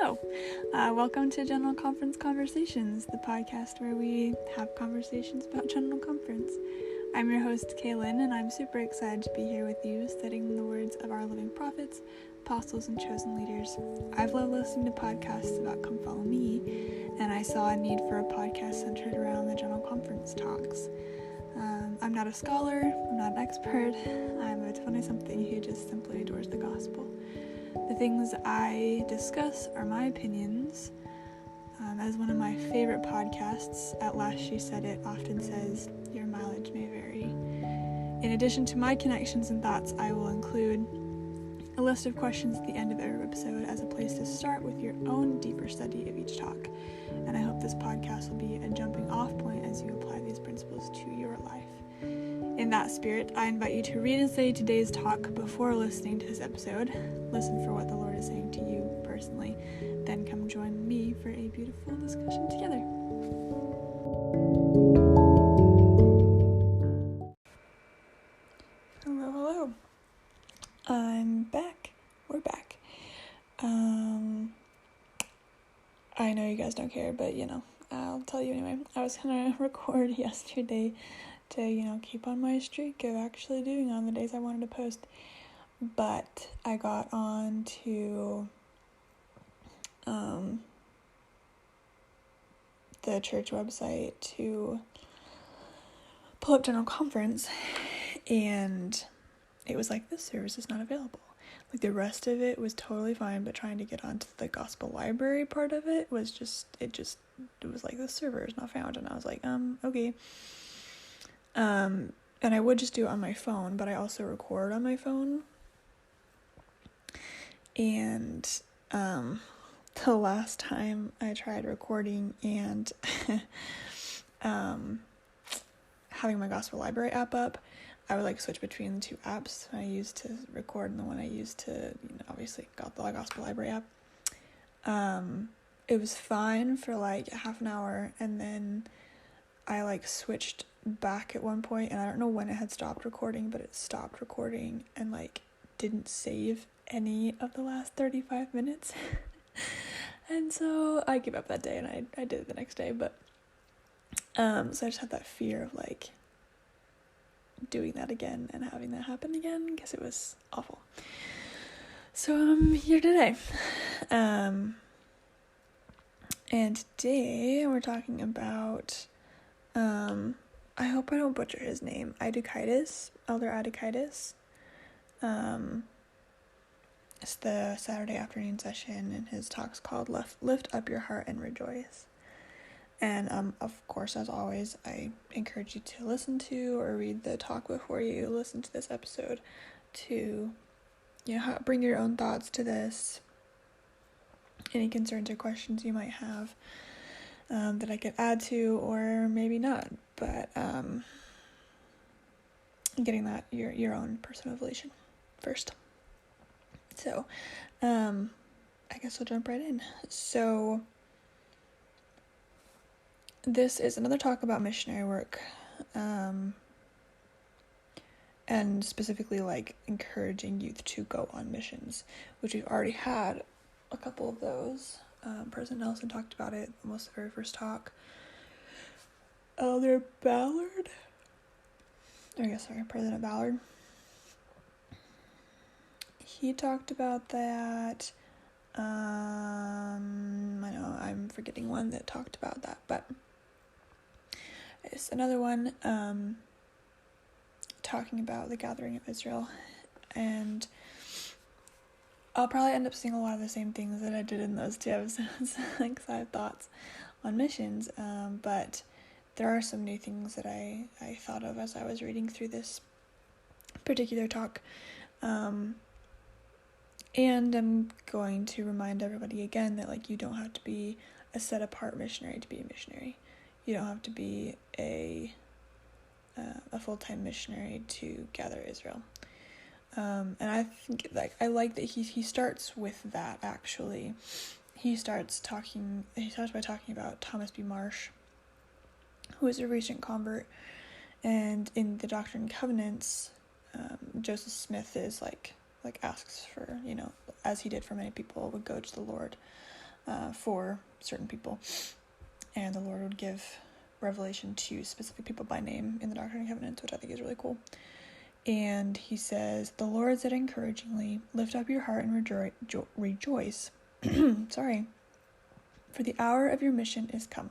Hello. Welcome to General Conference Conversations, the podcast where we have conversations about General Conference. I'm your host, Kaylin, and I'm super excited to be here with you, studying the words of our living prophets, apostles, and chosen leaders. I've loved listening to podcasts about Come Follow Me, and I saw a need for a podcast centered around the General Conference talks. I'm not a scholar, I'm not an expert, I'm a 20-something who just simply adores the gospel. The things I discuss are my opinions. As one of my favorite podcasts, At Last She Said It, often says, your mileage may vary. In addition to my connections and thoughts, I will include a list of questions at the end of every episode as a place to start with your own deeper study of each talk. And I hope this podcast will be a jumping off point as you apply these principles to your life. In that spirit, I invite you to read and study today's talk before listening to this episode. Listen for what the Lord is saying to you personally. Then come join me for a beautiful discussion together. Hello. I'm back. We're back. I know you guys don't care, but I'll tell you anyway. I was gonna record yesterday to, keep on my streak of actually doing on the days I wanted to post. But I got on to the church website to pull up General Conference, and it was like, this service is not available. Like, the rest of it was totally fine, but trying to get onto the gospel library part of it was it was like, the server is not found, and I was like, okay. And I would just do it on my phone, but I also record on my phone. And the last time I tried recording and having my gospel library app up, I would switch between the two apps I used to record and the one I used to, obviously got the gospel library app. It was fine for half an hour, and then I switched back at one point, and I don't know when it had stopped recording, but it stopped recording and didn't save any of the last 35 minutes. And so I gave up that day, and I did it the next day, but so I just had that fear of doing that again and having that happen again, because it was awful. So I'm here today. And today we're talking about I hope I don't butcher his name, Aidukaitis, Elder Aidukaitis. It's the Saturday afternoon session, and his talk's called Lift Up Your Heart and Rejoice. And of course, as always, I encourage you to listen to or read the talk before you listen to this episode to bring your own thoughts to this, any concerns or questions you might have that I could add to, or maybe not, but getting that your own personal revelation first. So I guess we'll jump right in. So this is another talk about missionary work, and specifically encouraging youth to go on missions, which we've already had a couple of those. President Nelson talked about it almost the very first talk. President Ballard. He talked about that. I know I'm forgetting one that talked about that, but it's another one talking about the gathering of Israel, and I'll probably end up saying a lot of the same things that I did in those two episodes, because I have thoughts on missions, but there are some new things that I thought of as I was reading through this particular talk, and I'm going to remind everybody again that you don't have to be a set-apart missionary to be a missionary. You don't have to be a full-time missionary to gather Israel. And I think I like that he starts with that. Actually, he starts by talking about Thomas B. Marsh, who is a recent convert, and in the Doctrine and Covenants, Joseph Smith is asks for, as he did for many people, would go to the Lord for certain people, and the Lord would give revelation to specific people by name in the Doctrine and Covenants, which I think is really cool. And he says, "The Lord said encouragingly, lift up your heart and rejoice, sorry, for the hour of your mission is come."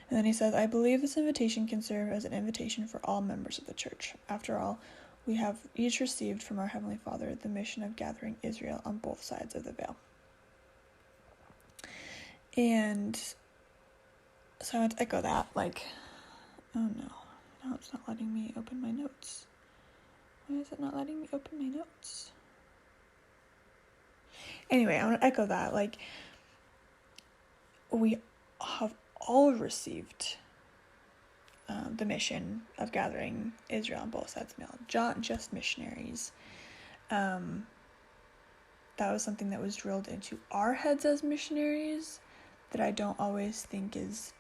And then he says, "I believe this invitation can serve as an invitation for all members of the church. After all, we have each received from our Heavenly Father the mission of gathering Israel on both sides of the veil." And so I want to echo that, like, oh no, now it's not letting me open my notes. Why is it not letting me open my notes? Anyway, I want to echo that, like, we have all received the mission of gathering Israel on both sides of the veil, not just missionaries. That was something that was drilled into our heads as missionaries that I don't always think is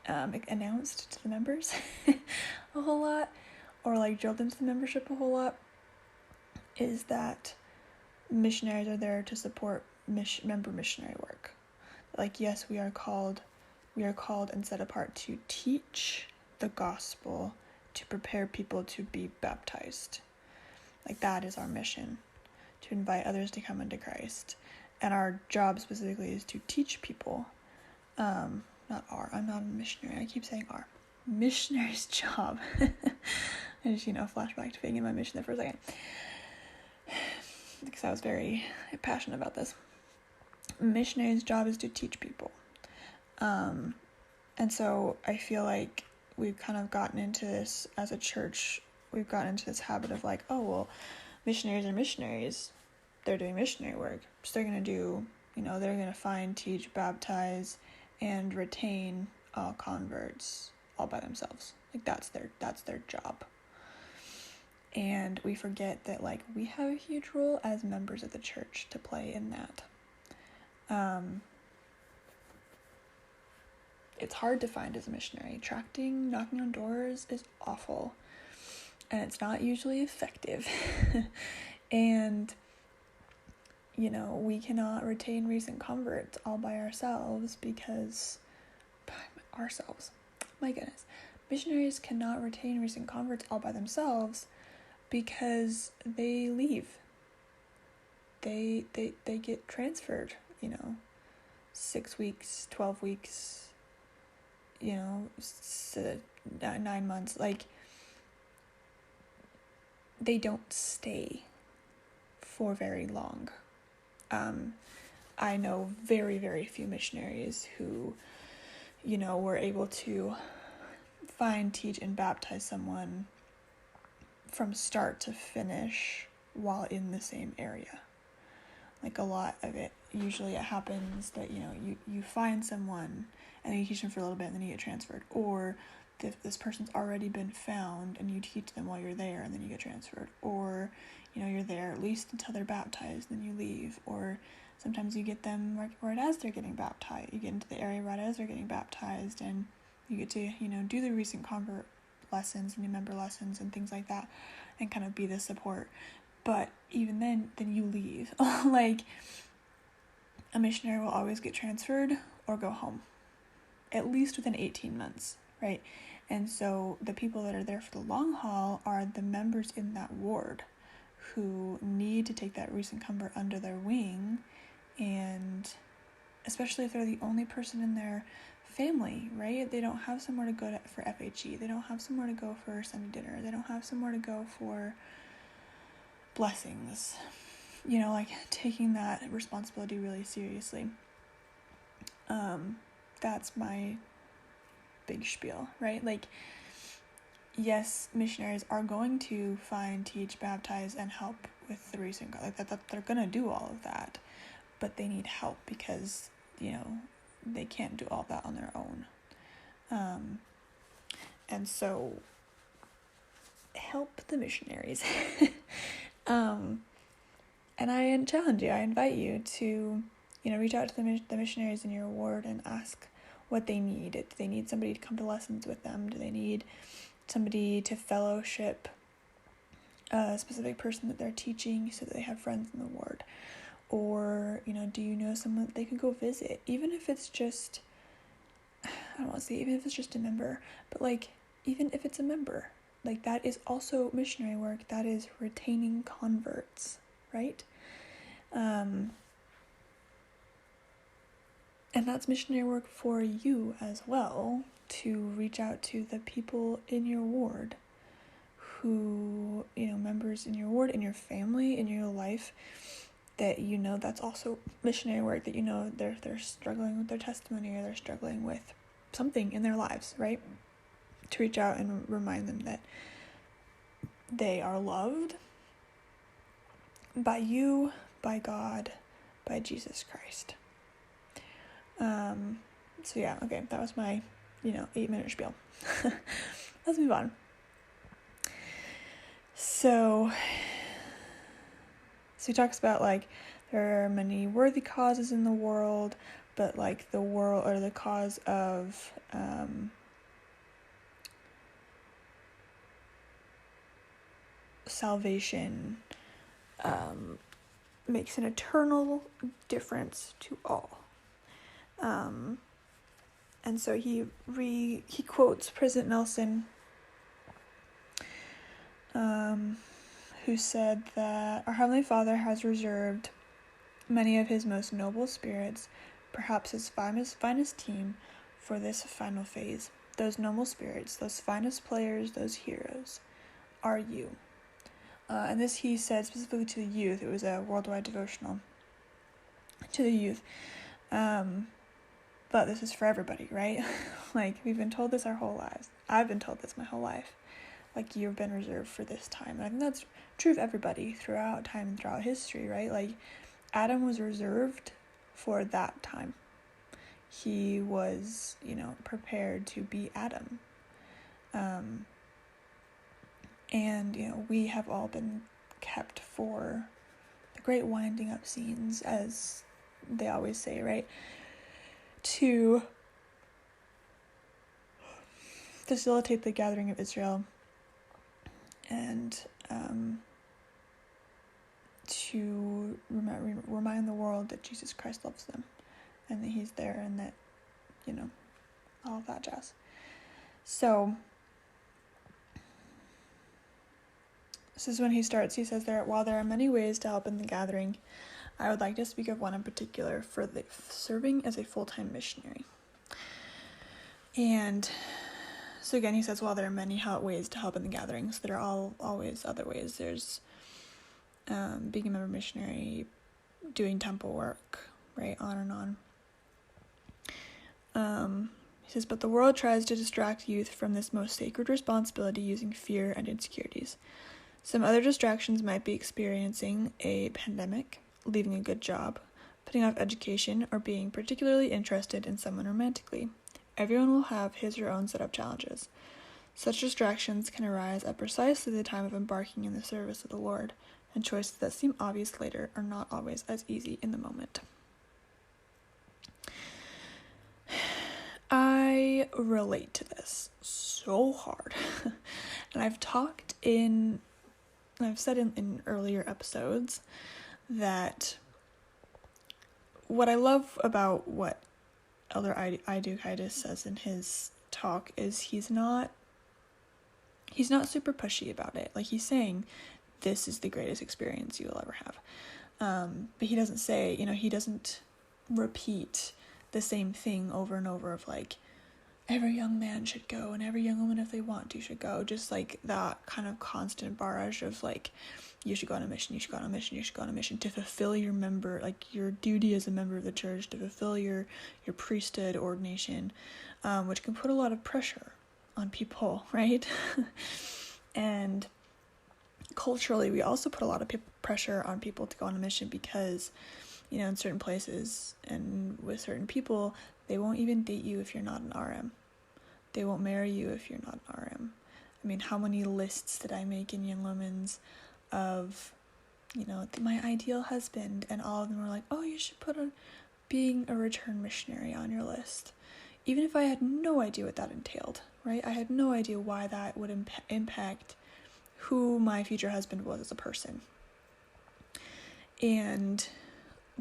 announced to the members a whole lot, or like drilled into the membership a whole lot, is that missionaries are there to support member missionary work. Like, yes, we are called and set apart to teach the gospel, to prepare people to be baptized. Like, that is our mission, to invite others to come into Christ. And our job specifically is to teach people. I'm not a missionary. I keep saying our. Missionary's job. I just, flashback to being in my mission there for a second. Because I was very passionate about this. Missionary's job is to teach people. And so I feel like we've kind of gotten into this as a church. We've gotten into this habit of like, oh, well, missionaries are missionaries. They're doing missionary work. So they're going to do, they're going to find, teach, baptize, and retain all converts all by themselves. Like, that's their job. And we forget that, like, we have a huge role as members of the church to play in that. It's hard to find as a missionary. Knocking on doors is awful. And it's not usually effective. And, we cannot retain recent converts all by ourselves my goodness. Missionaries cannot retain recent converts all by themselves because they leave. They get transferred, 6 weeks, 12 weeks, 9 months. Like, they don't stay for very long. I know very, very few missionaries who, were able to find, teach, and baptize someone from start to finish while in the same area. Like, a lot of it, usually it happens that, you find someone and then you teach them for a little bit and then you get transferred. Or if this person's already been found and you teach them while you're there and then you get transferred. Or, you're there at least until they're baptized and then you leave. Or sometimes you get them right as they're getting baptized. You get into the area right as they're getting baptized and you get to, do the recent convert lessons and new member lessons and things like that and kind of be the support. But even then you leave. Like, a missionary will always get transferred or go home, at least within 18 months, right? And so the people that are there for the long haul are the members in that ward who need to take that recent convert under their wing, and especially if they're the only person in their family, right? They don't have somewhere to go for FHE. They don't have somewhere to go for Sunday dinner. They don't have somewhere to go for blessings. Like, taking that responsibility really seriously. That's my big spiel, right? Like, yes, missionaries are going to find, teach, baptize, and help with the recent, like that they're going to do all of that, but they need help because, they can't do all that on their own. And so help the missionaries. And I challenge you, I invite you to, reach out to the missionaries in your ward and ask what they need. Do they need somebody to come to lessons with them? Do they need somebody to fellowship a specific person that they're teaching so that they have friends in the ward? Or, do you know someone that they can go visit? Even if it's just, I don't want to say even if it's just a member, but like, even if it's a member, like that is also missionary work. That is retaining converts, right? And that's missionary work for you as well, to reach out to the people in your ward who, members in your ward, in your family, in your life, that that's also missionary work, that they're struggling with their testimony, or they're struggling with something in their lives, right? To reach out and remind them that they are loved by you, by God, by Jesus Christ. So yeah, okay, that was my 8-minute spiel. Let's move on. So he talks about like there are many worthy causes in the world, but like the world, or the cause of salvation makes an eternal difference to all. And so he quotes President Nelson, who said that our Heavenly Father has reserved many of his most noble spirits, perhaps his finest team, for this final phase. Those noble spirits, those finest players, those heroes, are you. And this he said specifically to the youth. It was a worldwide devotional to the youth. But this is for everybody, right? Like, we've been told this our whole lives. I've been told this my whole life. Like, you've been reserved for this time. And I think that's true of everybody throughout time and throughout history, right? Like, Adam was reserved for that time. He was, prepared to be Adam. And, we have all been kept for the great winding up scenes, as they always say, right? To facilitate the gathering of Israel, and to remind the world that Jesus Christ loves them, and that he's there, and that, all of that jazz. So this is when he starts. He says, while there are many ways to help in the gathering, I would like to speak of one in particular for the serving as a full-time missionary. And so again, he says, while there are many ways to help in the gathering, so there are always other ways. There's being a member missionary, doing temple work, right, on and on. He says, but the world tries to distract youth from this most sacred responsibility using fear and insecurities. Some other distractions might be experiencing a pandemic, leaving a good job, putting off education, or being particularly interested in someone romantically. Everyone will have his or her own set of challenges. Such distractions can arise at precisely the time of embarking in the service of the Lord, and choices that seem obvious later are not always as easy in the moment. I relate to this so hard. And I've said in earlier episodes that what I love about what Elder Aidukaitis says in his talk is he's not super pushy about it. Like, he's saying this is the greatest experience you'll ever have. But he doesn't say, he doesn't repeat the same thing over and over of like, every young man should go and every young woman, if they want to, should go. Just like that kind of constant barrage of like, you should go on a mission, you should go on a mission, you should go on a mission to fulfill your duty as a member of the church, to fulfill your priesthood ordination, which can put a lot of pressure on people, right? And culturally, we also put a lot of pressure on people to go on a mission because, in certain places and with certain people, they won't even date you if you're not an RM. They won't marry you if you're not an RM. I mean, how many lists did I make in Young Women's of, my ideal husband, and all of them were like, oh, you should put on being a return missionary on your list. Even if I had no idea what that entailed, right? I had no idea why that would impact who my future husband was as a person. And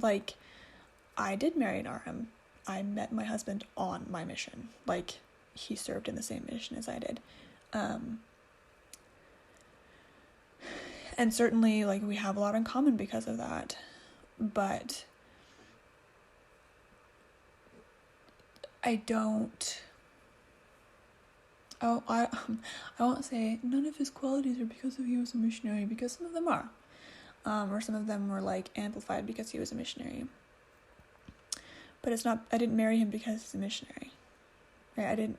like, I did marry an RM. I met my husband on my mission. Like, he served in the same mission as I did. And certainly, like, we have a lot in common because of that. But I won't say none of his qualities are because he was a missionary, because some of them are. Or some of them were, like, amplified because he was a missionary. But I didn't marry him because he's a missionary. Right? I didn't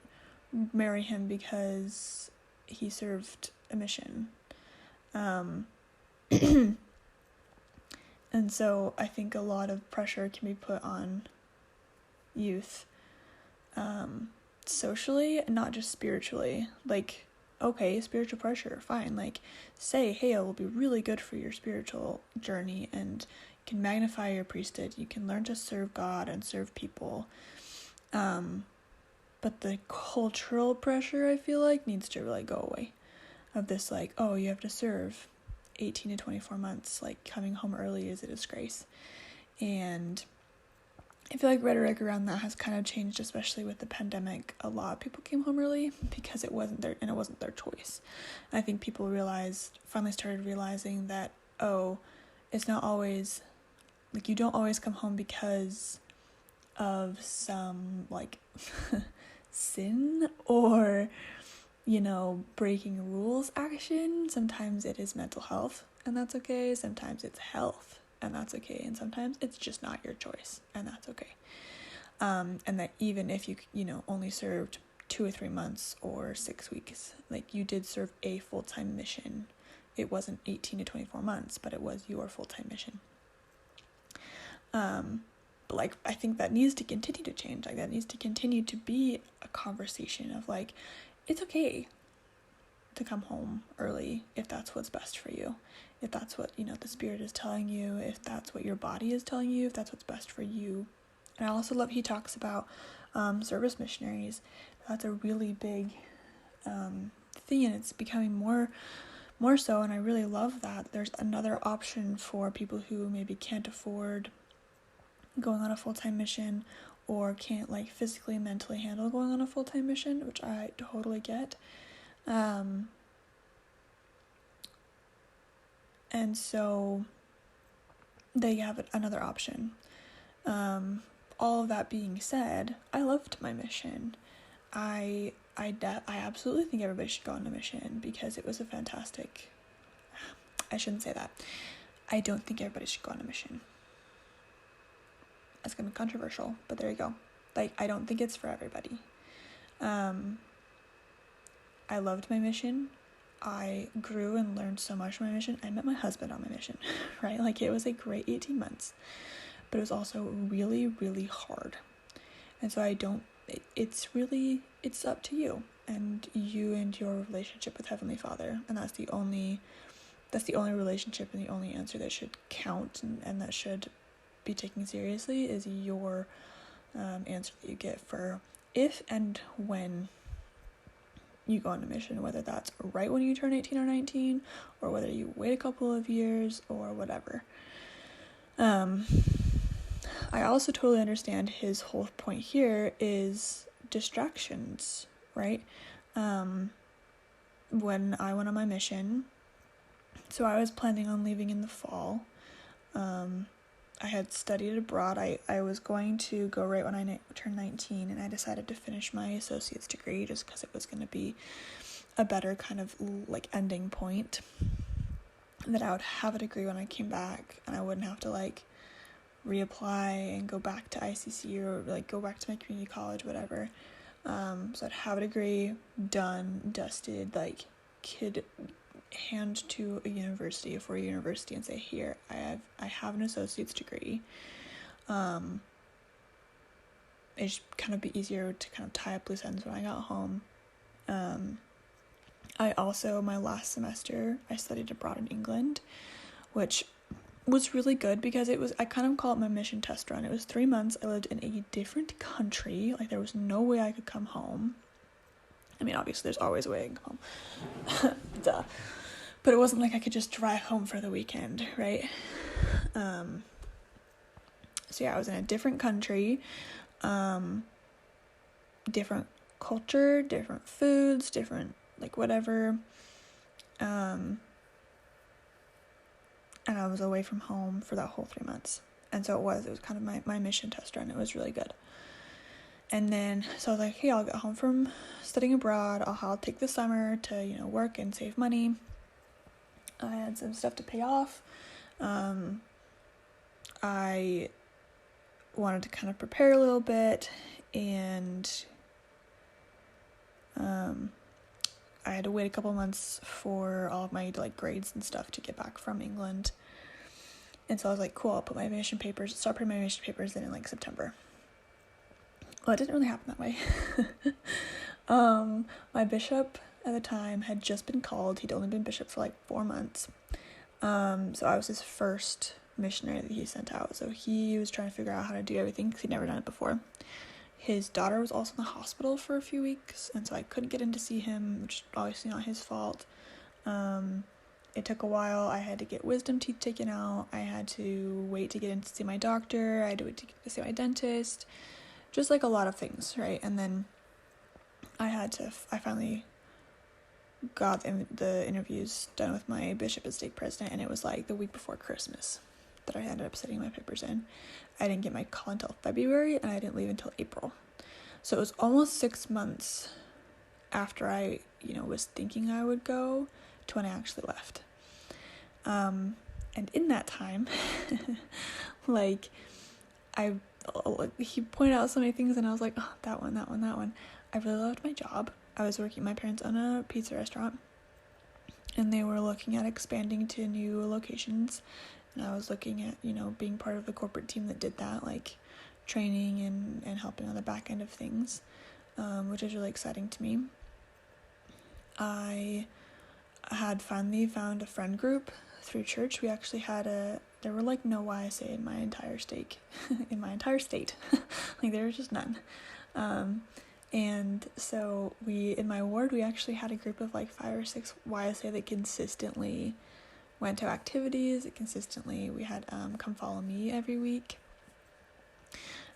marry him because he served a mission. And so I think a lot of pressure can be put on youth, socially, and not just spiritually. Like, okay, spiritual pressure, fine. Like, say, hey, it will be really good for your spiritual journey, and you can magnify your priesthood. You can learn to serve God and serve people. But the cultural pressure, I feel like, needs to really go away. Of this, like, oh, you have to serve 18 to 24 months. Like, coming home early is a disgrace. And I feel like rhetoric around that has kind of changed, especially with the pandemic. A lot of people came home early because it wasn't their choice. And I think people finally started realizing that, oh, it's not always, like, you don't always come home because of some, like, sin or, breaking rules action. Sometimes it is mental health, and that's okay. Sometimes it's health, and that's okay. And sometimes it's just not your choice, and that's okay. And that even if you only served 2 or 3 months or 6 weeks, like, you did serve a full-time mission. It wasn't 18 to 24 months, but it was your full-time mission. But, like, I think that needs to continue to change. Like, that needs to continue to be a conversation of, like, it's okay to come home early if that's what's best for you. If that's what, the Spirit is telling you, if that's what your body is telling you, if that's what's best for you. And I also love he talks about service missionaries. That's a really big thing, and it's becoming more so, and I really love that. There's another option for people who maybe can't afford going on a full-time mission, or can't, like, physically and mentally handle going on a full-time mission, which I totally get. And so they have another option. All of that being said, I loved my mission. I absolutely think everybody should go on a mission because it was a fantastic... I shouldn't say that. I don't think everybody should go on a mission. It's going to be controversial, but there you go. Like, I don't think it's for everybody. I loved my mission. I grew and learned so much from my mission. I met my husband on my mission, right? Like, it was a great 18 months, but it was also really, really hard. And so it's up to you and your relationship with Heavenly Father. And that's the only relationship and the only answer that should count and that should be taken seriously is your answer that you get for if and when you go on a mission, whether that's right when you turn 18 or 19, or whether you wait a couple of years or whatever. I also totally understand his whole point here is distractions, right? When I went on my mission, so I was planning on leaving in the fall. I had studied abroad. I was going to go right when I turned 19, and I decided to finish my associate's degree just because it was going to be a better kind of, like, ending point. And that I would have a degree when I came back, and I wouldn't have to, like, reapply and go back to ICC or, like, go back to my community college, whatever. So I'd have a degree, done, dusted, like, could hand to a university, a 4-year university, and say, here, I have an associate's degree. It'd kind of be easier to kind of tie up loose ends when I got home. I also, my last semester, I studied abroad in England, which was really good because I kind of call it my mission test run. It was 3 months. I lived in a different country. Like, there was no way I could come home. I mean, obviously, there's always a way I can come home. Duh. But it wasn't like I could just drive home for the weekend, right? So yeah, I was in a different country, different culture, different foods, different, like, whatever, and I was away from home for that whole 3 months. And so it was kind of my mission test run. It was really good. And then, so I was like, hey, I'll get home from studying abroad. I'll take the summer to, work and save money. I had some stuff to pay off. I wanted to kind of prepare a little bit, and I had to wait a couple months for all of my, like, grades and stuff to get back from England. And so I was like, cool, I'll start putting my mission papers in like, September. Well, it didn't really happen that way. My bishop at the time had just been called. He'd only been bishop for like 4 months. So I was his first missionary that he sent out. So he was trying to figure out how to do everything because he'd never done it before. His daughter was also in the hospital for a few weeks, and so I couldn't get in to see him, which is obviously not his fault. It took a while. I had to get wisdom teeth taken out. I had to wait to get in to see my doctor. I had to wait to get to see my dentist. Just like a lot of things, right? And then I finally got the interviews done with my bishop and stake president, and it was like the week before Christmas that I ended up sending my papers in. I didn't get my call until February, and I didn't leave until April. So it was almost 6 months after I, was thinking I would go to when I actually left. And in that time, like, he pointed out so many things, and I was like, oh, that one. I really loved my job. I was working, my parents own a pizza restaurant, and they were looking at expanding to new locations, and I was looking at, being part of the corporate team that did that, like, training and helping on the back end of things, which is really exciting to me. I had finally found a friend group through church. We actually had there were like no YSA in my entire state, like there was just none. And so in my ward, we actually had a group of like 5 or 6 YSA that consistently went to activities. We had Come Follow Me every week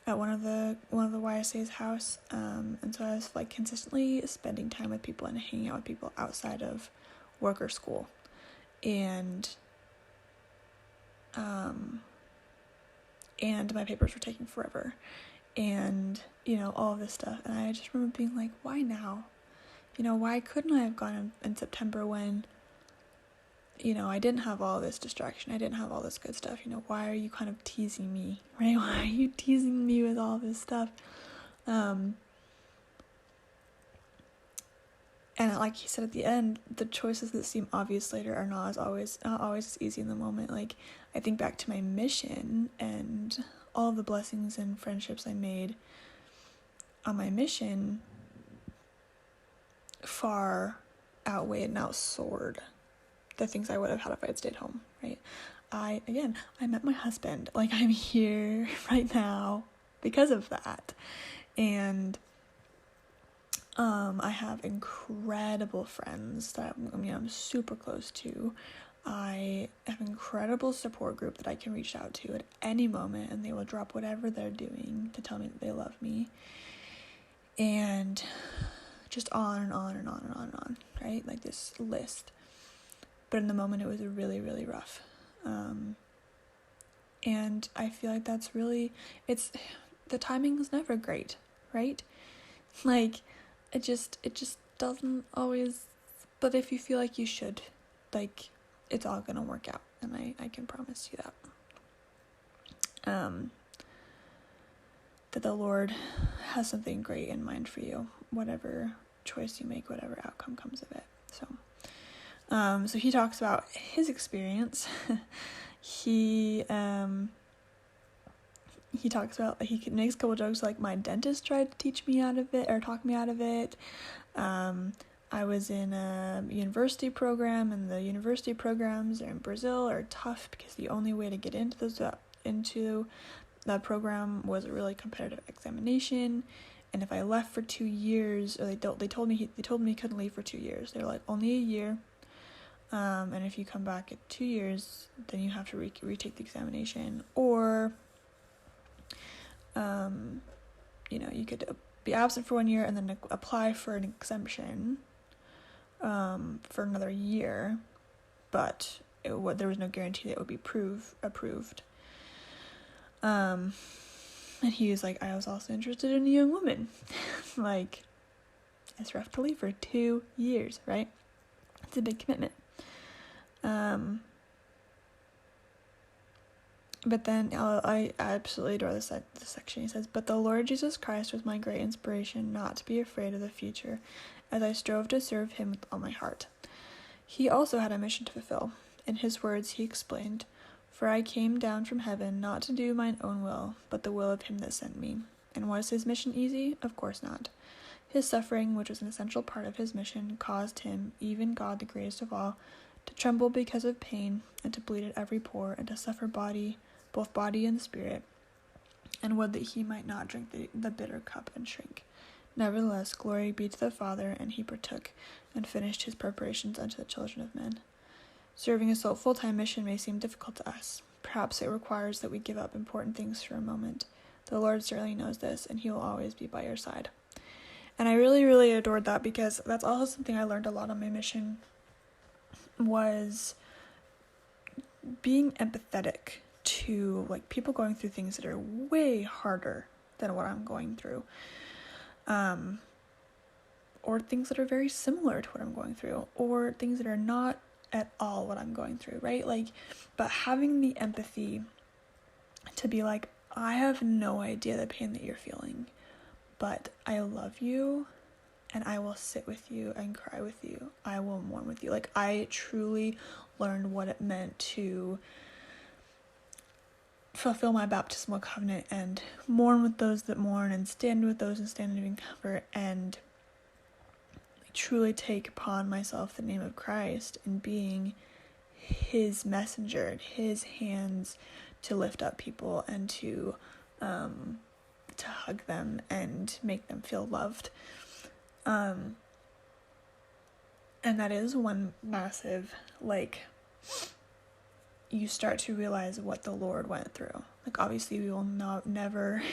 at one of the YSA's house. And so I was like consistently spending time with people and hanging out with people outside of work or school. And my papers were taking forever, and all of this stuff, and I just remember being like, why now? Why couldn't I have gone in September when I didn't have all this distraction, I didn't have all this good stuff? Why are you kind of teasing me, right? Why are you teasing me with all this stuff? And like he said at the end, the choices that seem obvious later are not always as easy in the moment. Like, I think back to my mission and all of the blessings and friendships I made on my mission far outweighed and outsoared the things I would have had if I had stayed home, right? I met my husband. Like, I'm here right now because of that. And I have incredible friends that I'm super close to. I have an incredible support group that I can reach out to at any moment, and they will drop whatever they're doing to tell me that they love me. And just on and on and on and on and on, right? Like this list. But in the moment, it was really, really rough. And I feel like that's really, the timing is never great, right? Like, it just doesn't always, but if you feel like you should, like, it's all gonna work out, and I can promise you that. That the Lord has something great in mind for you, whatever choice you make, whatever outcome comes of it. So he talks about his experience. He talks about, he makes a couple jokes like, my dentist tried to teach me out of it, or talk me out of it. I was in a university program, and the university programs in Brazil are tough because the only way to get into that program was a really competitive examination. And if I left for 2 years, or they told me he couldn't leave for 2 years. They were like, only a year. And if you come back at 2 years, then you have to retake the examination, or You could be absent for 1 year and then apply for an exemption for another year, but there was no guarantee that it would be approved. And he was like, I was also interested in a young woman. Like, it's rough to leave for 2 years, right? It's a big commitment. But then I absolutely adore this section. He says, but the Lord Jesus Christ was my great inspiration not to be afraid of the future, as I strove to serve him with all my heart. He also had a mission to fulfill. In his words, he explained, for I came down from heaven not to do mine own will, but the will of him that sent me. And was his mission easy? Of course not. His suffering, which was an essential part of his mission, caused him, even God the greatest of all, to tremble because of pain, and to bleed at every pore, and to suffer both body and spirit, and would that he might not drink the bitter cup and shrink. Nevertheless, glory be to the Father, and he partook, and finished his preparations unto the children of men. Serving a full-time mission may seem difficult to us. Perhaps it requires that we give up important things for a moment. The Lord certainly knows this, and he will always be by your side. And I really, really adored that, because that's also something I learned a lot on my mission, was being empathetic to like people going through things that are way harder than what I'm going through, or things that are very similar to what I'm going through, or things that are not at all what I'm going through, right? Like, but having the empathy to be like, I have no idea the pain that you're feeling, but I love you, and I will sit with you and cry with you. I will mourn with you. Like, I truly learned what it meant to fulfill my baptismal covenant and mourn with those that mourn and stand with those and stand in comfort, and truly take upon myself the name of Christ and being his messenger and his hands to lift up people and to hug them and make them feel loved. And that is one massive, like, you start to realize what the Lord went through. Like, obviously we will never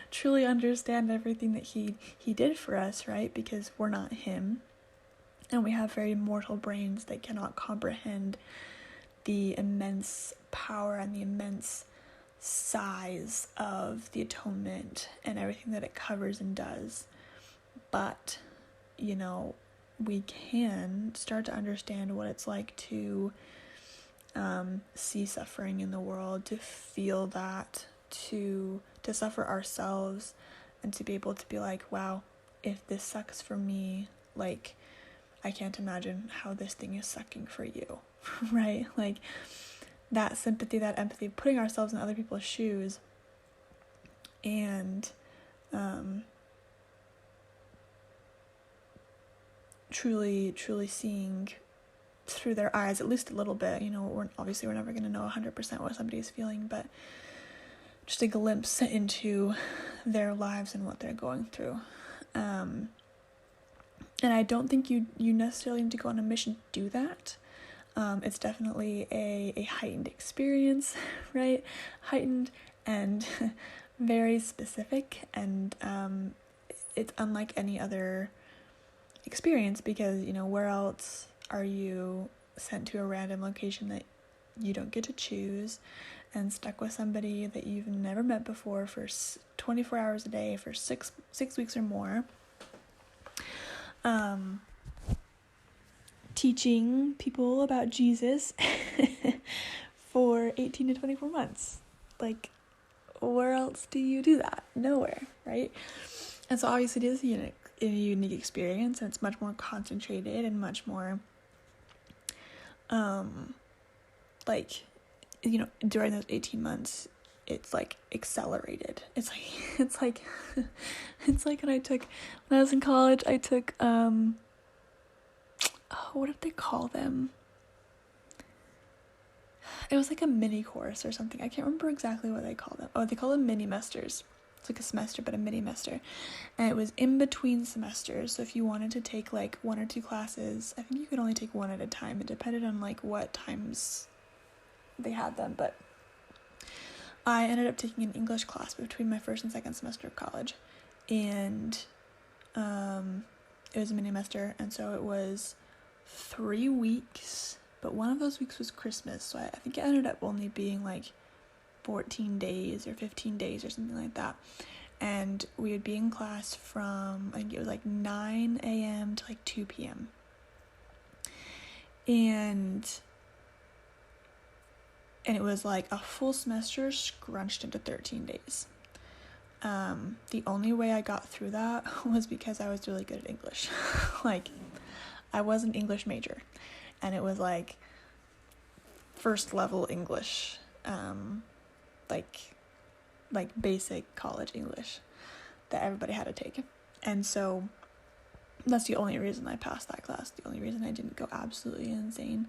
truly understand everything that he did for us, right? Because we're not him, and we have very mortal brains that cannot comprehend the immense power and the immense size of the atonement and everything that it covers and does. But, we can start to understand what it's like to see suffering in the world, to feel that, to suffer ourselves, and to be able to be like, wow, if this sucks for me, like, I can't imagine how this thing is sucking for you, right? Like, that sympathy, that empathy, putting ourselves in other people's shoes, and truly seeing through their eyes, at least a little bit. We're never going to know 100% what somebody's feeling, but just a glimpse into their lives and what they're going through. And I don't think you necessarily need to go on a mission to do that. It's definitely a heightened experience, right? Heightened and very specific, and it's unlike any other experience, because where else are you sent to a random location that you don't get to choose and stuck with somebody that you've never met before for 24 hours a day for six weeks or more, teaching people about Jesus for 18 to 24 months. Like, where else do you do that? Nowhere, right? And so obviously it is a unique experience, and it's much more concentrated and much more during those 18 months it's like accelerated. It's like when I was in college, I took what did they call them? It was like a mini course or something. I can't remember exactly what they call them. Oh, they call them mini-mesters. It's like a semester, but a mini-mester. And it was in between semesters. So if you wanted to take like 1 or 2 classes, I think you could only take one at a time. It depended on like what times they had them. But I ended up taking an English class between my first and second semester of college, and it was a mini semester, and so it was 3 weeks, but one of those weeks was Christmas, so I think it ended up only being like 14 days or 15 days or something like that. And we would be in class from, I think it was like 9 a.m. to like 2 p.m. And it was like a full semester scrunched into 13 days. The only way I got through that was because I was really good at English. Like, I was an English major, and it was like first level English, like basic college English that everybody had to take. And so that's the only reason I passed that class, the only reason I didn't go absolutely insane.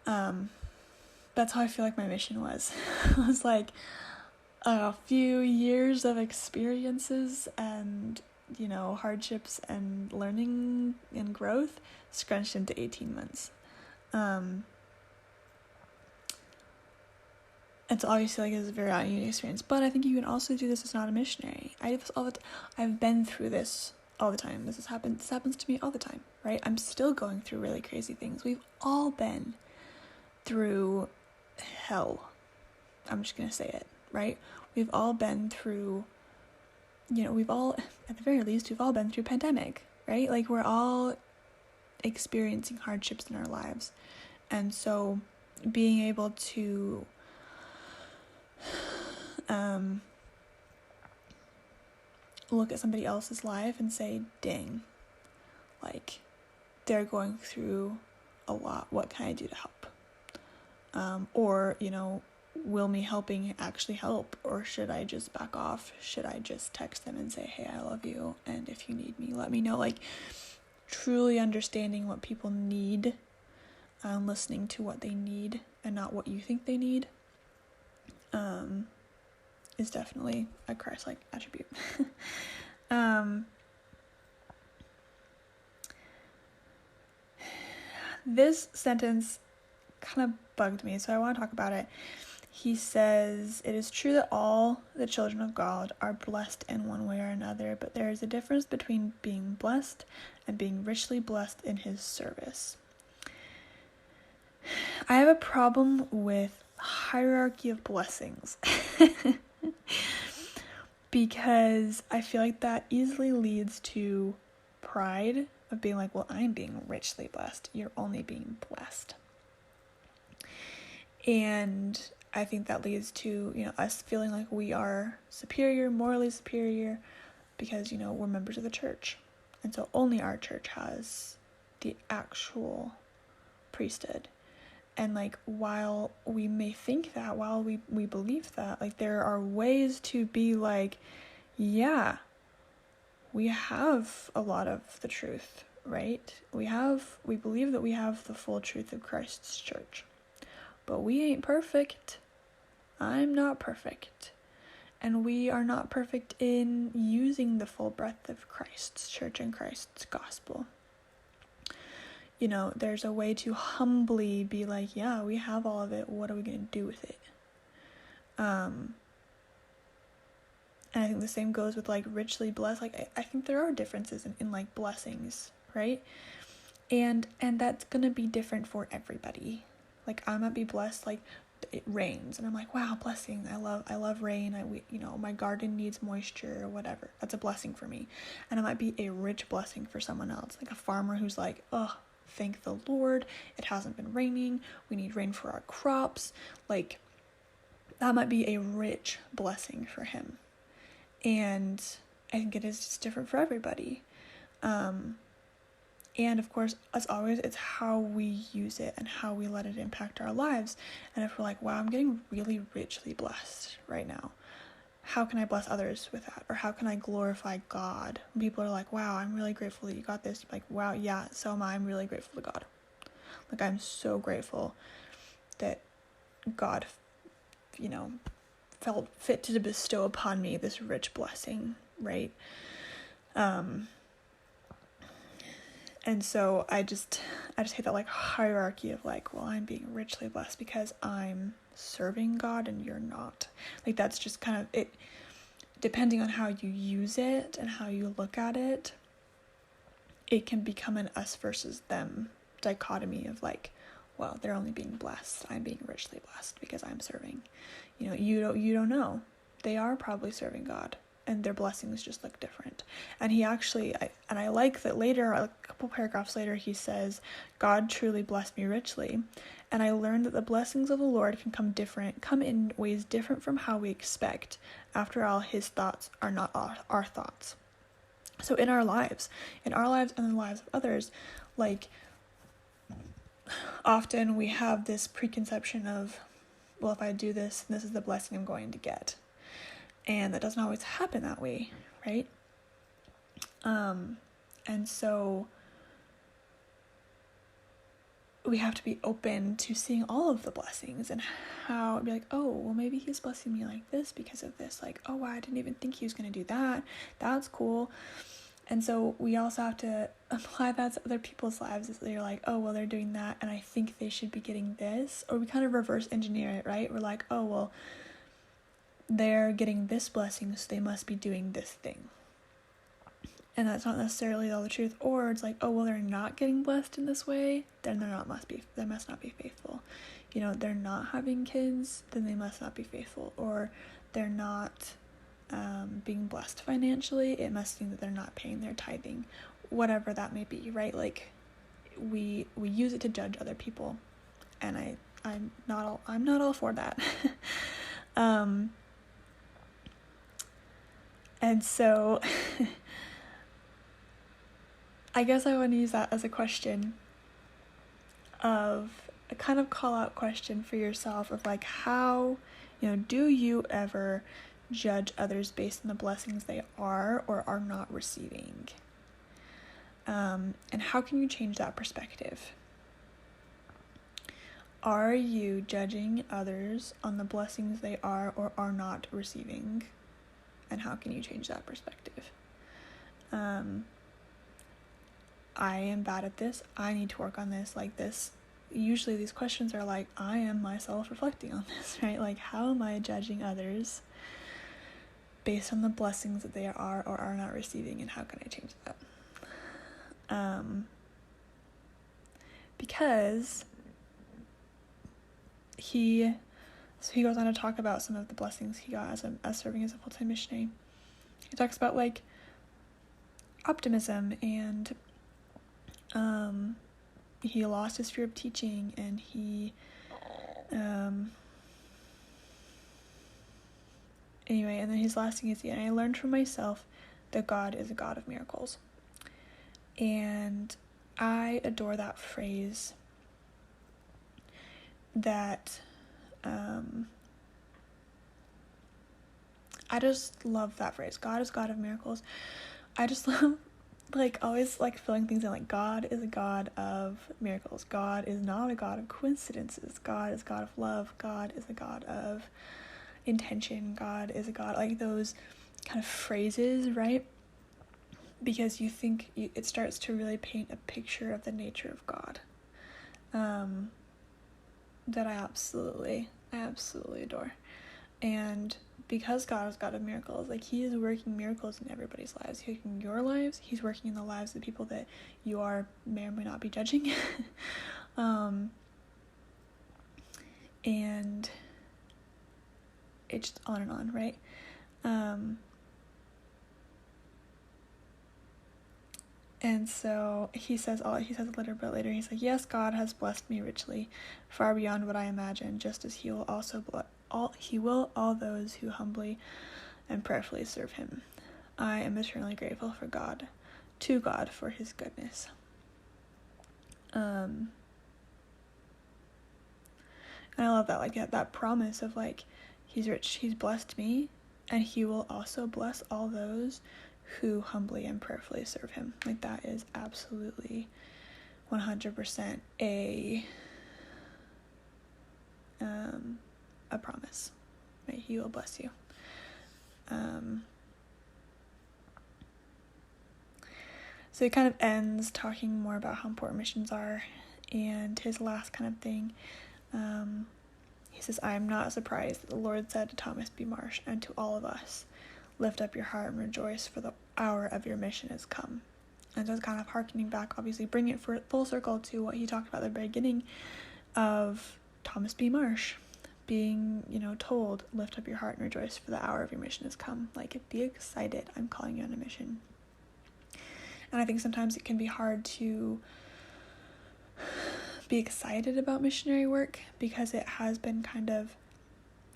That's how I feel like my mission was. It was like a few years of experiences and, hardships and learning and growth scrunched into 18 months. And so obviously, it's a very unique experience, but I think you can also do this as not a missionary. I do this all the time. I've been through this all the time. This happens to me all the time, right? I'm still going through really crazy things. We've all been through hell. I'm just going to say it, right? We've all been through, we've all, at the very least, we've all been through pandemic, right? Like, we're all experiencing hardships in our lives. And so being able to look at somebody else's life and say, dang, like, they're going through a lot. What can I do to help? Or, will me helping actually help? Or should I just back off? Should I just text them and say, hey, I love you, and if you need me, let me know? Like, truly understanding what people need, listening to what they need and not what you think they need, is definitely a Christ-like attribute. This sentence kind of bugged me, so I want to talk about it. He says, it is true that all the children of God are blessed in one way or another, but there is a difference between being blessed and being richly blessed in his service. I have a problem with hierarchy of blessings because I feel like that easily leads to pride of being like, well, I'm being richly blessed. You're only being blessed. And I think that leads to, us feeling like we are superior, morally superior, because, we're members of the church. And so only our church has the actual priesthood. And, like, while we may think that, while we believe that, like, there are ways to be like, yeah, we have a lot of the truth, right? We believe that we have the full truth of Christ's church. But we ain't perfect. I'm not perfect. And we are not perfect in using the full breadth of Christ's church and Christ's gospel. There's a way to humbly be like, yeah, we have all of it. What are we going to do with it? And I think the same goes with, like, richly blessed. Like, I think there are differences in like, blessings, right? And that's going to be different for everybody. Like, I might be blessed, like, it rains, and I'm like, wow, blessing. I love rain. My garden needs moisture or whatever. That's a blessing for me. And it might be a rich blessing for someone else, like a farmer who's like, oh, thank the Lord, it hasn't been raining. We need rain for our crops. Like, that might be a rich blessing for him. And I think it is just different for everybody. And of course, as always, it's how we use it and how we let it impact our lives. And if we're like, wow, I'm getting really richly blessed right now, how can I bless others with that? Or how can I glorify God? When people are like, wow, I'm really grateful that you got this. You're like, wow, yeah, so am I. I'm really grateful to God. Like, I'm so grateful that God, felt fit to bestow upon me this rich blessing, right? And so I just hate that like hierarchy of like, well, I'm being richly blessed because I'm serving God and you're not. Like that's just kind of it, depending on how you use it and how you look at it, it can become an us versus them dichotomy of like, well, they're only being blessed, I'm being richly blessed because I'm serving. You don't know. They are probably serving God, and their blessings just look different. And he actually, I like that later, a couple paragraphs later, he says, God truly blessed me richly, and I learned that the blessings of the Lord can come in ways different from how we expect. After all, his thoughts are not our thoughts. So in our lives and in the lives of others, like, often we have this preconception of, well, if I do this, this is the blessing I'm going to get. And that doesn't always happen that way, right? And so we have to be open to seeing all of the blessings and how it'd be like, oh, well, maybe he's blessing me like this because of this. Like, oh, wow, I didn't even think he was going to do that. That's cool. And so we also have to apply that to other people's lives. They're like, oh, well, they're doing that, and I think they should be getting this. Or we kind of reverse engineer it, right? We're like, oh, well, they're getting this blessing, so they must be doing this thing. And that's not necessarily all the truth. Or it's like, oh, well, they're not getting blessed in this way, then they must not be faithful. They're not having kids, then they must not be faithful. Or they're not being blessed financially, it must mean that they're not paying their tithing, whatever that may be, right? Like we use it to judge other people, and I'm not all for that. And so I guess I want to use that as a question of a kind of call out question for yourself of like, how, do you ever judge others based on the blessings they are or are not receiving? And how can you change that perspective? Are you judging others on the blessings they are or are not receiving? And how can you change that perspective? I am bad at this. I need to work on this. Like this, usually these questions are like, I am myself reflecting on this, right? Like, how am I judging others based on the blessings that they are or are not receiving, and how can I change that? Because he goes on to talk about some of the blessings he got as serving as a full-time missionary. He talks about like optimism, and he lost his fear of teaching, and he anyway, and then his last thing is, and I learned from myself that God is a God of miracles. And I adore that phrase, that I just love that phrase. God is God of miracles. I just love like always like filling things in, like God is a God of miracles. God is not a God of coincidences. God is a God of love. God is a God of intention. God is a God, like those kind of phrases, right? Because you think it starts to really paint a picture of the nature of God, that I absolutely adore. And because God is God of miracles, like he is working miracles in everybody's lives. He's working in your lives. He's working in the lives of the people that you may or may not be judging. And it's just on and on, right? And so he says a little bit later, he's like, yes, God has blessed me richly, far beyond what I imagined, just as he will also all those who humbly and prayerfully serve him. I am eternally grateful to God for his goodness. And I love that, like that promise of like, he's rich, he's blessed me, and he will also bless all those who humbly and prayerfully serve him. Like that is absolutely 100% a promise, right? He will bless you. So he kind of ends talking more about how important missions are, and his last kind of thing, he says, "I am not surprised that the Lord said to Thomas B. Marsh and to all of us, lift up your heart and rejoice, for the hour of your mission has come." And so it's kind of harkening back, obviously, bring it full circle to what he talked about at the beginning of Thomas B. Marsh being, told, lift up your heart and rejoice, for the hour of your mission has come. Like, be excited, I'm calling you on a mission. And I think sometimes it can be hard to be excited about missionary work because it has been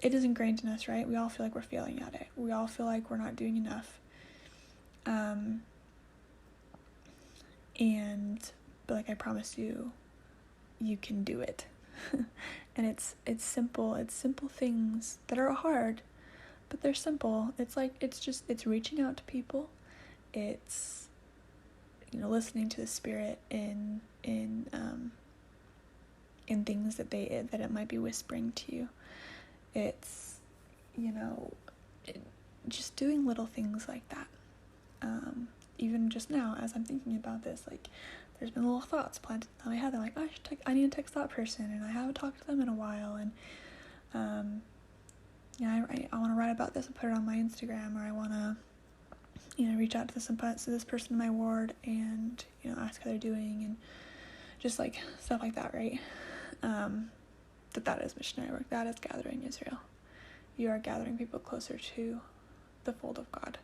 it is ingrained in us, right? We all feel like we're failing at it. We all feel like we're not doing enough. But like I promise you, you can do it. And it's simple things that are hard, but they're simple. It's reaching out to people. It's, listening to the Spirit in things that it might be whispering to you. It's, just doing little things like that. Even just now, as I'm thinking about this, like, there's been little thoughts planted in my head. I'm like, I need to text that person, and I haven't talked to them in a while, and I want to write about this and put it on my Instagram, or I want to, reach out to this person in my ward and, ask how they're doing, and just like stuff like that, right? That is missionary work. That is gathering Israel. You are gathering people closer to the fold of God,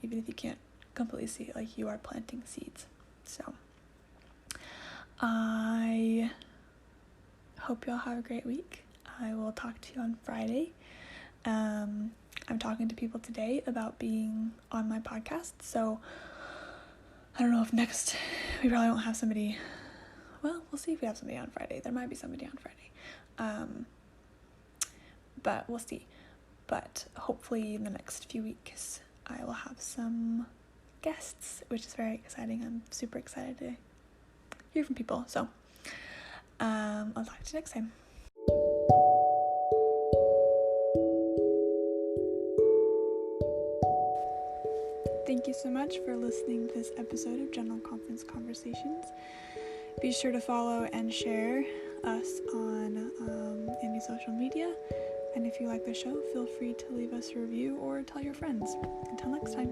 even if you can't completely see it. Like, you are planting seeds. So I hope y'all have a great week. I will talk to you on Friday. I'm talking to people today about being on my podcast, so I don't know if we probably won't have somebody. Well, we'll see if we have somebody on Friday. There might be somebody on Friday. But we'll see. But hopefully in the next few weeks, I will have some guests, which is very exciting. I'm super excited to hear from people. So, I'll talk to you next time. Thank you so much for listening to this episode of General Conference Conversations. Be sure to follow and share us on any social media. And if you like the show, feel free to leave us a review or tell your friends. Until next time.